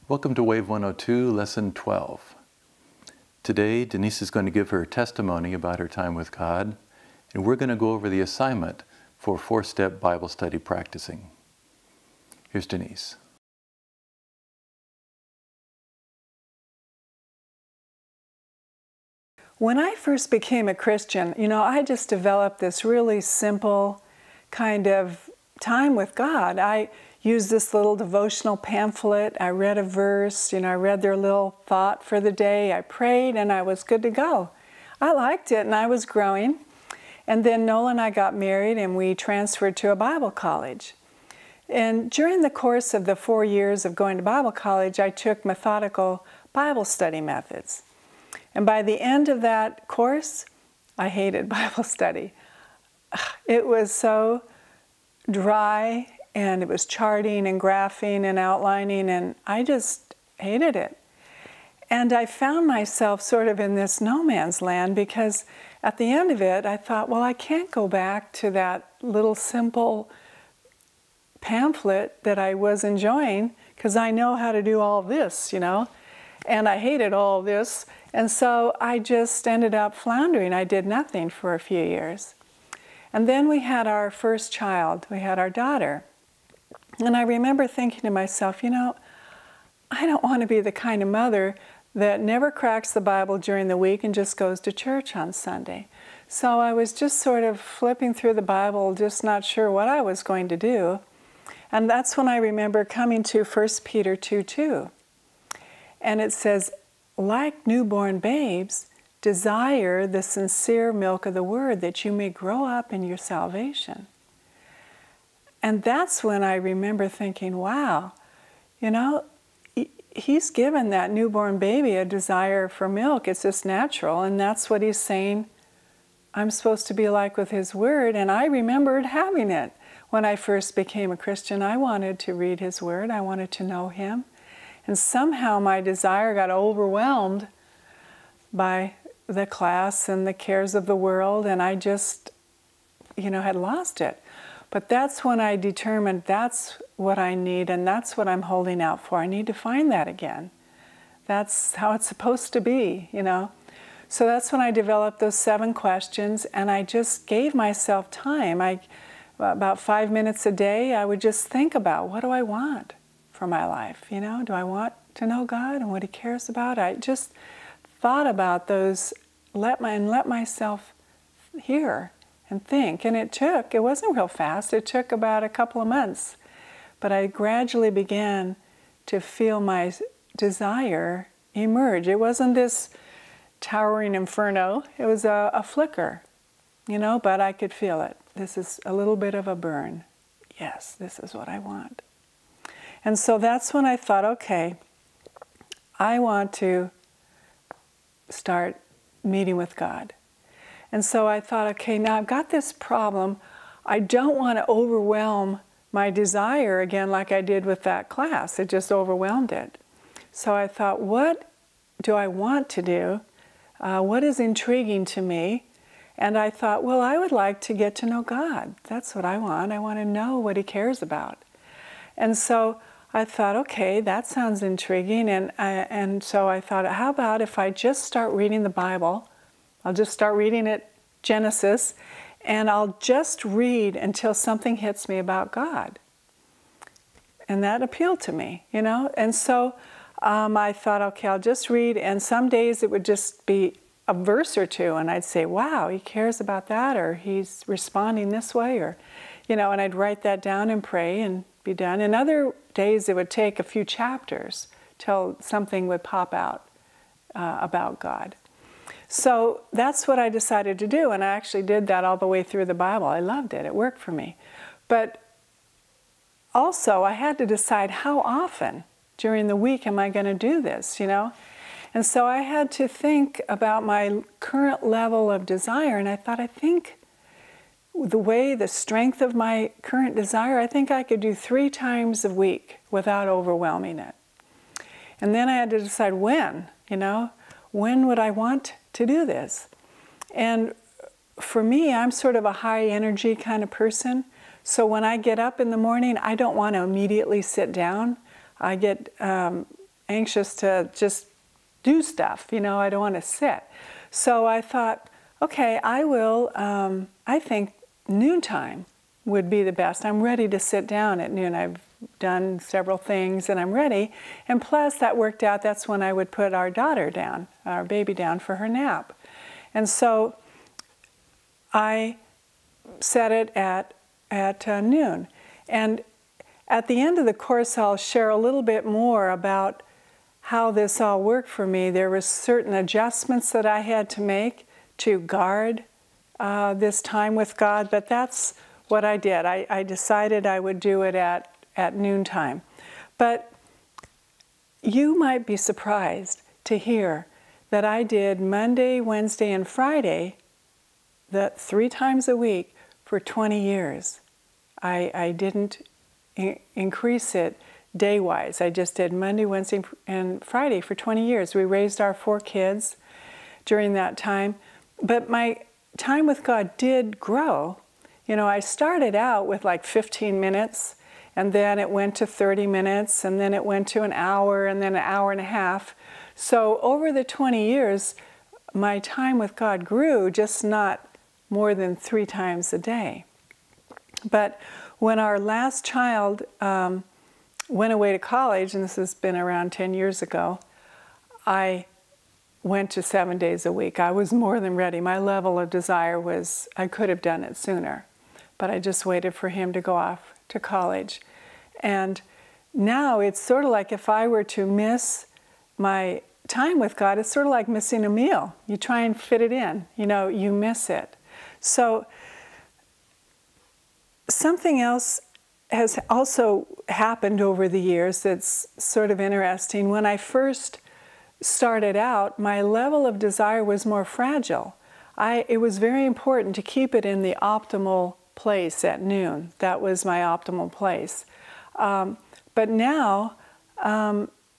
Welcome to WAVE102 Lesson 12. Today, Denise is going to give her testimony about her time with God, and we're going to go over the assignment for 4-step Bible study practicing. Here's Denise. When I first became a Christian, I just developed this really simple kind of time with God. I used this little devotional pamphlet. I read a verse, I read their little thought for the day. I prayed and I was good to go. I liked it and I was growing. And then Nola and I got married and we transferred to a Bible college. And during the course of the 4 years of going to Bible college, I took methodical Bible study methods. And by the end of that course, I hated Bible study. It was so dry, and it was charting and graphing and outlining, and I just hated it. And I found myself sort of in this no man's land, because at the end of it, I thought, well, I can't go back to that little simple pamphlet that I was enjoying, because I know how to do all this, and I hated all this. And so I just ended up floundering. I did nothing for a few years. And then we had our first child. We had our daughter. And I remember thinking to myself, I don't want to be the kind of mother that never cracks the Bible during the week and just goes to church on Sunday. So I was just sort of flipping through the Bible, just not sure what I was going to do. And that's when I remember coming to 1 Peter 2:2. And it says, like newborn babes, desire the sincere milk of the Word, that you may grow up in your salvation. And that's when I remember thinking, wow, He's given that newborn baby a desire for milk. It's just natural, and that's what He's saying I'm supposed to be like with His Word. And I remembered having it. When I first became a Christian, I wanted to read His Word. I wanted to know Him. And somehow my desire got overwhelmed by the class and the cares of the world, and I just, had lost it. But that's when I determined that's what I need, and that's what I'm holding out for. I need to find that again. That's how it's supposed to be, So that's when I developed those 7 questions, and I just gave myself time. About 5 minutes a day, I would just think about, what do I want for my life? Do I want to know God and what He cares about? I just thought about those, let myself hear and think. And it wasn't real fast. It took about a couple of months. But I gradually began to feel my desire emerge. It wasn't this towering inferno. It was a flicker, but I could feel it. This is a little bit of a burn. Yes, this is what I want. And so that's when I thought, okay, I want to start meeting with God. And so I thought, okay, now I've got this problem. I don't want to overwhelm my desire again like I did with that class. It just overwhelmed it. So I thought, what do I want to do? What is intriguing to me? And I thought, well, I would like to get to know God. That's what I want. I want to know what He cares about. And so I thought, okay, that sounds intriguing. And so I thought, how about if I just start reading the Bible? I'll just start reading it, Genesis, and I'll just read until something hits me about God. And that appealed to me, And so I thought, okay, I'll just read. And some days it would just be a verse or two, and I'd say, wow, He cares about that, or He's responding this way, or, and I'd write that down and pray and be done. And other days it would take a few chapters till something would pop out about God. So that's what I decided to do, and I actually did that all the way through the Bible. I loved it. It worked for me. But also I had to decide, how often during the week am I going to do this, And so I had to think about my current level of desire, and I thought, I think the strength of my current desire, I think I could do 3 times a week without overwhelming it. And then I had to decide when would I want to do this? And for me, I'm sort of a high energy kind of person. So when I get up in the morning, I don't want to immediately sit down. I get anxious to just do stuff. You know, I don't want to sit. So I thought, okay, I think noontime would be the best. I'm ready to sit down at noon. I've done several things and I'm ready. And plus that worked out, that's when I would put our daughter down, our baby down for her nap. And so I set it at noon. And at the end of the course, I'll share a little bit more about how this all worked for me. There were certain adjustments that I had to make to guard this time with God, but that's what I did. I decided I would do it at noontime. But you might be surprised to hear that I did Monday, Wednesday, and Friday, 3 times a week for 20 years. I didn't increase it day-wise. I just did Monday, Wednesday, and Friday for 20 years. We raised our 4 kids during that time. But my time with God did grow. You know, I started out with like 15 minutes, and then it went to 30 minutes, and then it went to an hour, and then an hour and a half. So over the 20 years, my time with God grew, just not more than 3 times a day. But when our last child went away to college, and this has been around 10 years ago, I went to 7 days a week. I was more than ready. My level of desire was, I could have done it sooner, but I just waited for him to go off to college. And now it's sort of like if I were to miss my time with God, it's sort of like missing a meal. You try and fit it in, you know, you miss it. So something else has also happened over the years that's sort of interesting. When I first started out, my level of desire was more fragile. It was very important to keep it in the optimal place at noon. That was my optimal place. But now,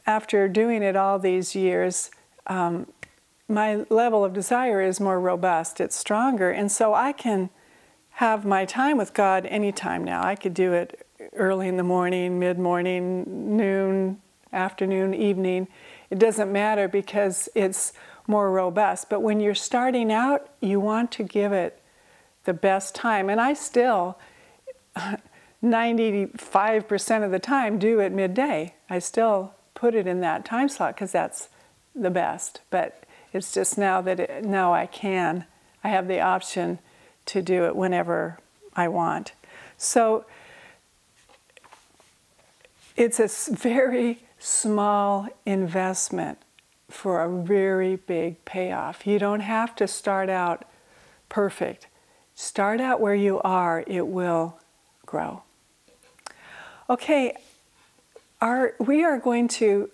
after doing it all these years, my level of desire is more robust. It's stronger. And so I can have my time with God anytime now. I could do it early in the morning, mid-morning, noon, afternoon, evening. It doesn't matter because it's more robust. But when you're starting out, you want to give it the best time. And I still, 95% of the time, do it midday. I still put it in that time slot because that's the best. But it's just now that now I have the option to do it whenever I want. So it's a very small investment for a very big payoff. You don't have to start out perfect. Start out where you are, it will grow. Okay, we are going to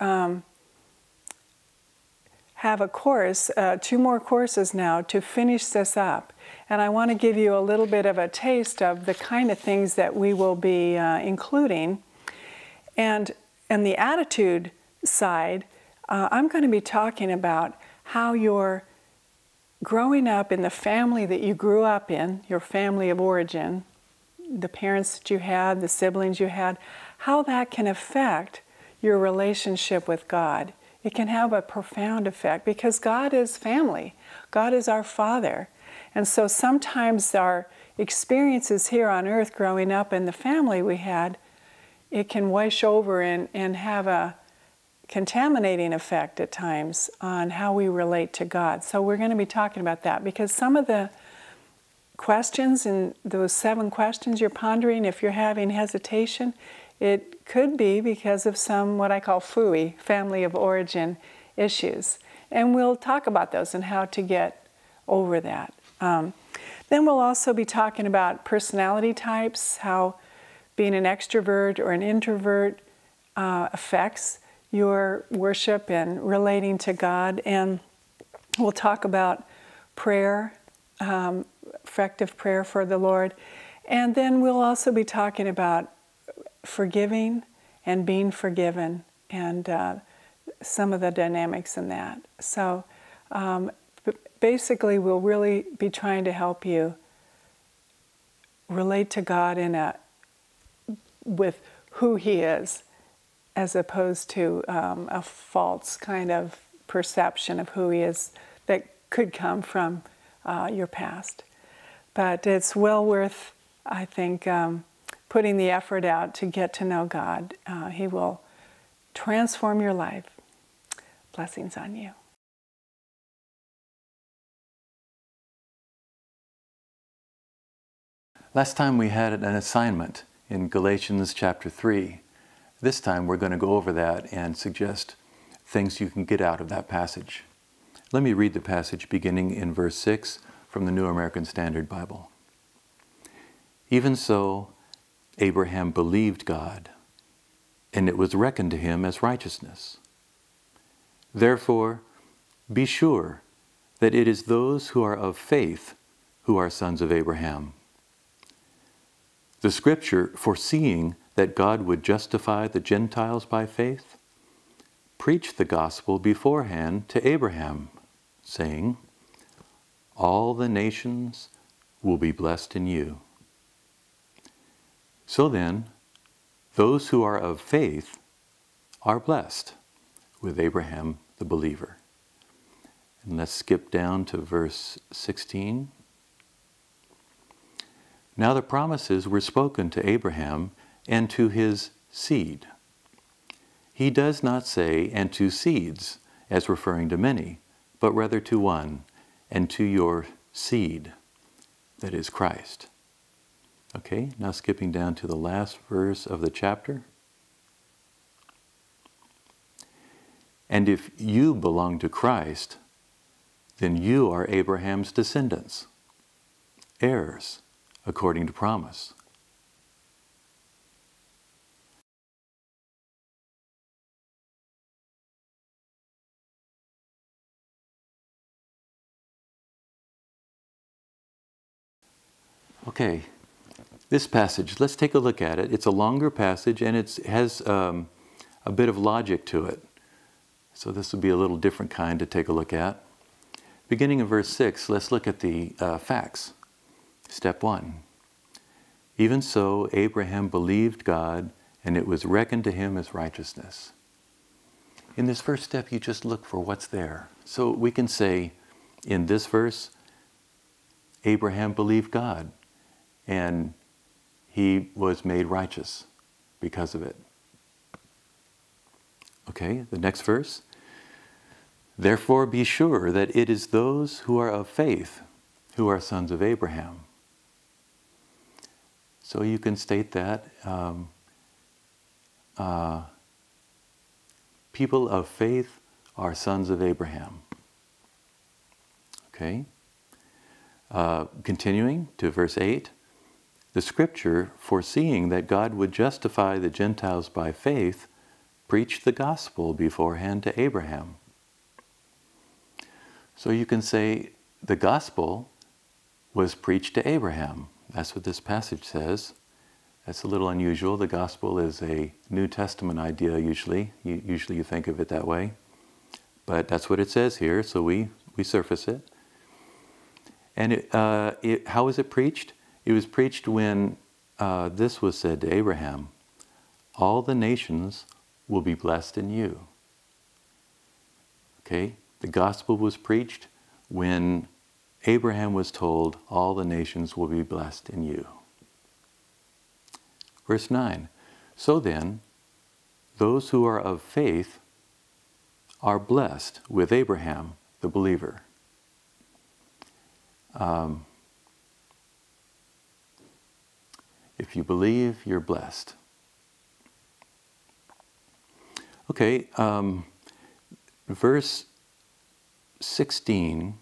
have a course, 2 more courses now to finish this up. And I want to give you a little bit of a taste of the kind of things that we will be including. And the attitude side, I'm going to be talking about how you're growing up in the family that you grew up in, your family of origin, the parents that you had, the siblings you had, how that can affect your relationship with God. It can have a profound effect because God is family. God is our Father. And so sometimes our experiences here on earth growing up in the family we had, it can wash over and have a contaminating effect at times on how we relate to God. So we're going to be talking about that because some of the questions in those 7 questions you're pondering, if you're having hesitation, it could be because of some what I call FOOI, family of origin issues. And we'll talk about those and how to get over that. Then we'll also be talking about personality types, how being an extrovert or an introvert affects your worship and relating to God. And we'll talk about prayer, effective prayer for the Lord. And then we'll also be talking about forgiving and being forgiven and some of the dynamics in that. So basically we'll really be trying to help you relate to God with who He is as opposed to a false kind of perception of who He is that could come from your past. But it's well worth, I think, putting the effort out to get to know God. He will transform your life. Blessings on you. Last time we had an assignment in Galatians chapter 3. This time we're going to go over that and suggest things you can get out of that passage. Let me read the passage beginning in verse 6 from the New American Standard Bible. Even so, Abraham believed God, and it was reckoned to him as righteousness. Therefore, be sure that it is those who are of faith who are sons of Abraham. The Scripture, foreseeing that God would justify the Gentiles by faith, preached the gospel beforehand to Abraham, saying, all the nations will be blessed in you. So then, those who are of faith are blessed with Abraham the believer. And let's skip down to verse 16. Now the promises were spoken to Abraham and to his seed. He does not say, and to seeds, as referring to many, but rather to one, and to your seed, that is Christ. Okay, now skipping down to the last verse of the chapter. And if you belong to Christ, then you are Abraham's descendants, heirs according to promise. Okay, this passage, let's take a look at it. It's a longer passage and it has a bit of logic to it. So this would be a little different kind to take a look at. Beginning in verse 6, let's look at the facts. Step 1. Even so, Abraham believed God, and it was reckoned to him as righteousness. In this first step, you just look for what's there. So we can say, in this verse, Abraham believed God, and he was made righteous because of it. Okay, the next verse. Therefore be sure that it is those who are of faith who are sons of Abraham. So you can state that people of faith are sons of Abraham. Okay. Continuing to verse 8. The Scripture, foreseeing that God would justify the Gentiles by faith, preached the gospel beforehand to Abraham. So you can say the gospel was preached to Abraham. That's what this passage says. That's a little unusual. The gospel is a New Testament idea usually. Usually you think of it that way. But that's what it says here, so we surface it. And how was it preached? It was preached when this was said to Abraham, all the nations will be blessed in you. Okay? The gospel was preached when Abraham was told, all the nations will be blessed in you. Verse 9. So then, those who are of faith are blessed with Abraham, the believer. If you believe, you're blessed. Okay, verse 16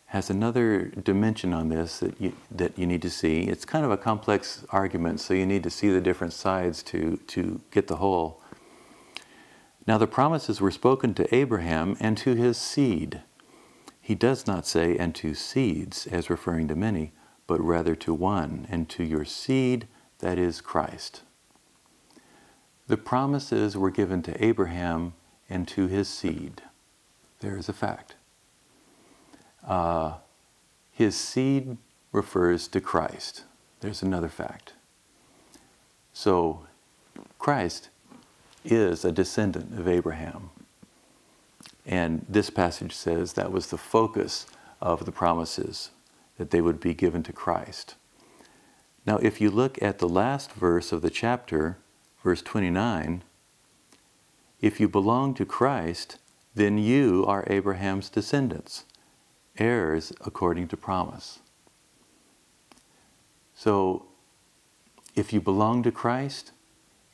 has another dimension on this that you need to see. It's kind of a complex argument, so you need to see the different sides to get the whole. Now the promises were spoken to Abraham and to his seed. He does not say, and to seeds, as referring to many, but rather to one, and to your seed, that is Christ. The promises were given to Abraham and to his seed. There is a fact. His seed refers to Christ. There's another fact. So, Christ is a descendant of Abraham. And this passage says that was the focus of the promises, that they would be given to Christ. Now, if you look at the last verse of the chapter, verse 29, if you belong to Christ, then you are Abraham's descendants, heirs according to promise. So, if you belong to Christ,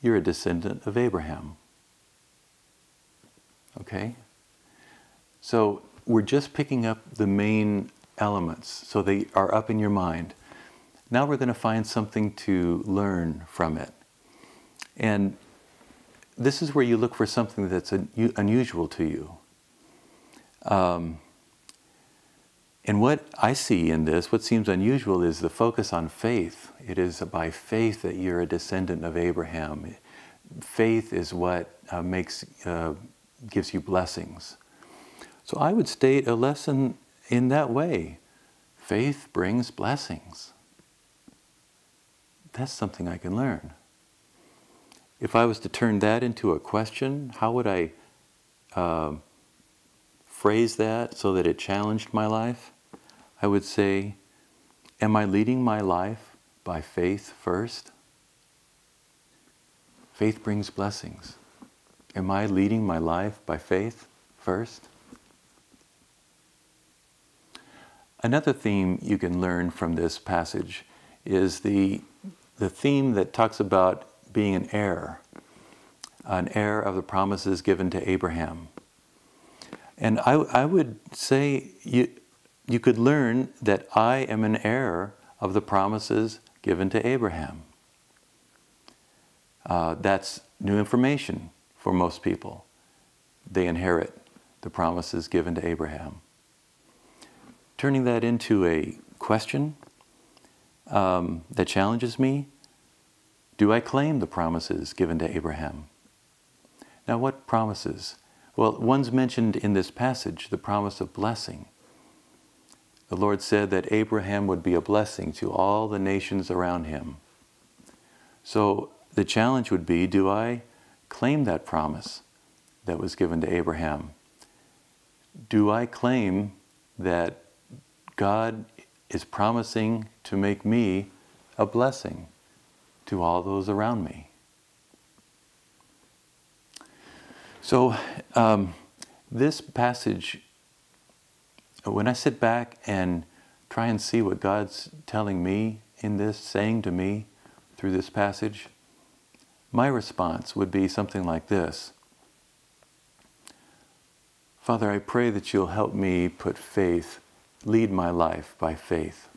you're a descendant of Abraham. Okay? So, we're just picking up the main elements, so they are up in your mind. Now we're going to find something to learn from it. And this is where you look for something that's unusual to you. And what I see in this, what seems unusual, is the focus on faith. It is by faith that you're a descendant of Abraham. Faith is what gives you blessings. So I would state a lesson in that way. Faith brings blessings. That's something I can learn. If I was to turn that into a question, how would I phrase that so that it challenged my life? I would say, am I leading my life by faith first? Faith brings blessings. Am I leading my life by faith first? Another theme you can learn from this passage is the theme that talks about being an heir of the promises given to Abraham. And I would say you could learn that I am an heir of the promises given to Abraham. That's new information for most people. They inherit the promises given to Abraham. Turning that into a question that challenges me, do I claim the promises given to Abraham? Now, what promises? Well, one's mentioned in this passage, the promise of blessing. The Lord said that Abraham would be a blessing to all the nations around him. So the challenge would be, do I claim that promise that was given to Abraham? Do I claim that God is promising to make me a blessing to all those around me? So this passage, when I sit back and try and see what God's telling me in this, saying to me through this passage, my response would be something like this. Father, I pray that you'll help me put faith, lead my life by faith.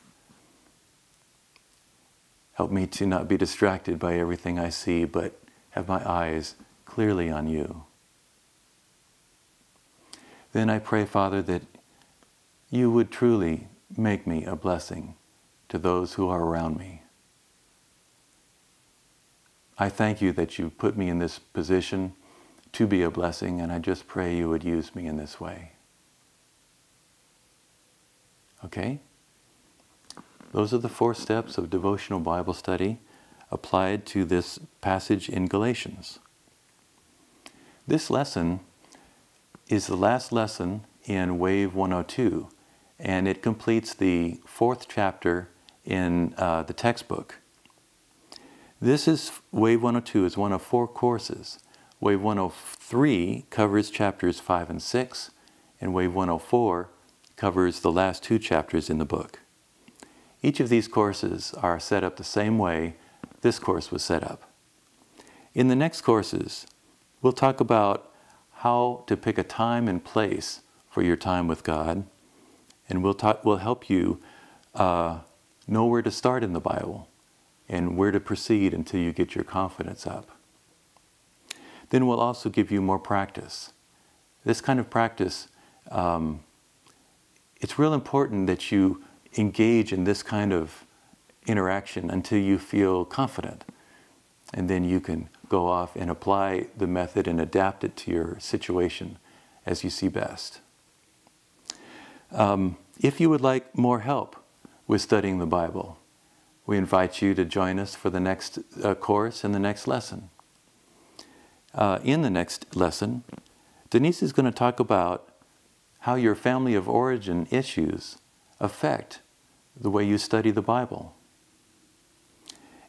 Help me to not be distracted by everything I see, but have my eyes clearly on you. Then I pray, Father, that you would truly make me a blessing to those who are around me. I thank you that you put me in this position to be a blessing, and I just pray you would use me in this way. Okay? Those are the 4 steps of devotional Bible study applied to this passage in Galatians. This lesson is the last lesson in WAVE 102, and it completes the 4th chapter in the textbook. This is WAVE 102 is one of 4 courses. WAVE 103 covers chapters 5 and 6, and WAVE 104 covers the last 2 chapters in the book. Each of these courses are set up the same way this course was set up. In the next courses, we'll talk about how to pick a time and place for your time with God, and we'll help you know where to start in the Bible and where to proceed until you get your confidence up. Then we'll also give you more practice. This kind of practice, it's real important that you engage in this kind of interaction until you feel confident. And then you can go off and apply the method and adapt it to your situation as you see best. If you would like more help with studying the Bible, we invite you to join us for the next course and the next lesson. In the next lesson, Denise is going to talk about how your family of origin issues affect the way you study the Bible.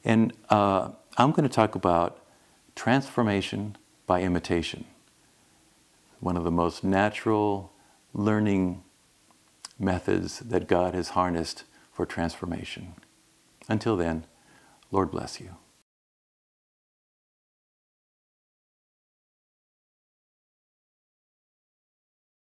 And I'm going to talk about transformation by imitation, one of the most natural learning methods that God has harnessed for transformation. Until then, Lord bless you.